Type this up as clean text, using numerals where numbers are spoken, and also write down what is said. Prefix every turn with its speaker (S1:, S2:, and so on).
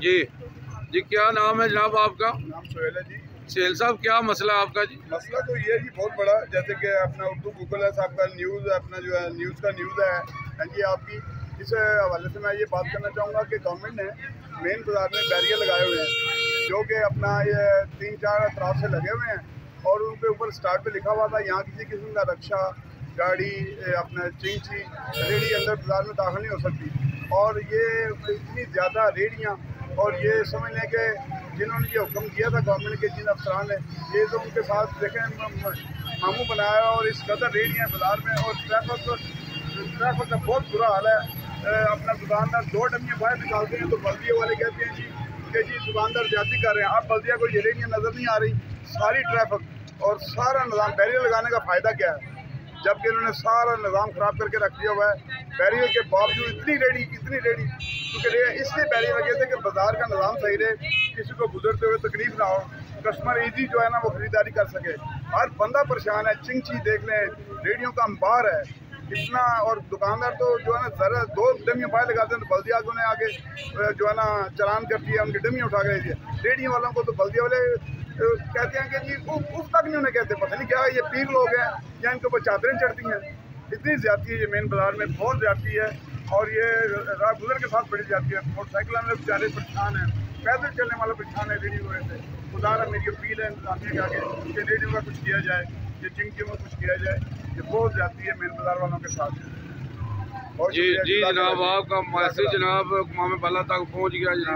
S1: جی جی، کیا نام ہے جناب آپ کا؟
S2: نام سہیل ہے جی۔
S1: سہیل صاحب، کیا مسئلہ آپ کا جی؟
S2: مسئلہ تو یہ ہے جی بہت بڑا، جیسے کہ اپنا اردو گوگل ہے صاحب کا نیوز ہے، اپنا جو ہے نیوز کا نیوز ہے جی آپ کی، اس حوالے سے میں یہ بات کرنا چاہوں گا کہ گورنمنٹ نے مین بازار میں بیریئر لگائے ہوئے ہیں جو کہ اپنا یہ 3-4 اطراف سے لگے ہوئے ہیں، اور ان کے اوپر اسٹارٹ پہ لکھا ہوا تھا یہاں کسی قسم کا رکشا گاڑی اپنا چنگچی ریڑھی اندر بازار میں داخل نہیں ہو سکتی، اور یہ اتنی زیادہ ریڑھیاں، اور یہ سمجھ لیں کہ جنہوں نے یہ حکم کیا تھا گورنمنٹ کے جن افسران نے، یہ تو ان کے ساتھ دیکھیں ماموں بنایا، اور اس قدر ریڑھیاں بازار میں، اور ٹریفک کا بہت برا حال ہے۔ اپنا دکاندار 2 ڈمیاں باہر نکالتے ہیں تو بلدیہ والے کہتے ہیں کہ جی دکاندار زیادتی کر رہے ہیں۔ اب بلدیہ کو یہ ریڑھیاں نظر نہیں آ رہی، ساری ٹریفک اور سارا نظام، بیریئر لگانے کا فائدہ کیا ہے جبکہ انہوں نے سارا نظام خراب کر کے رکھ دیا ہوا ہے۔ بیریئر کے باوجود اتنی ریڑھی کیونکہ اس لیے بیریئر لگے تھے کہ بازار کا نظام صحیح رہے، کسی کو گزرتے ہوئے تکلیف نہ ہو، کسٹمر ایزی جو ہے نا وہ خریداری کر سکے۔ ہر بندہ پریشان ہے، چنگچی دیکھ لیں، ریڑھیوں کا انبار ہے اتنا، اور دکاندار تو جو ہے نا ذرا 2 ڈمیاں باہر لگاتے ہیں تو بلدیہ کو نے آگے جو ہے نا چلان کر دیا، ان کی ڈمیاں اٹھا کے دیا۔ ریڑھیوں والوں کو تو بلدیہ والے کہتے ہیں کہ جی اف تک نہیں انہیں کہتے، پتہ نہیں کیا یہ پیر لوگ ہیں یا ان کے اوپر چادریں چڑھتی ہیں۔ اتنی زیادتی ہے یہ مین بازار میں، بہت زیادتی ہے، اور یہ راہ گزر کے ساتھ بڑی زیادتی ہے۔ موٹر سائیکل والے بیچارے پریشان ہیں، پیدل چلنے والے پریشان ہیں ریڑھی کی وجہ سے۔ خدا را میری اپیل ہے انتظامیہ کے آگے کہ ریڑھیوں کا کچھ کیا جائے، یہ چنگچیوں کا کچھ کیا جائے، یہ بہت زیادتی ہے مین بازار والوں کے ساتھ۔
S1: جی جی جناب، آپ کا میسج جناب اقوام بالا تک پہنچ گیا جناب۔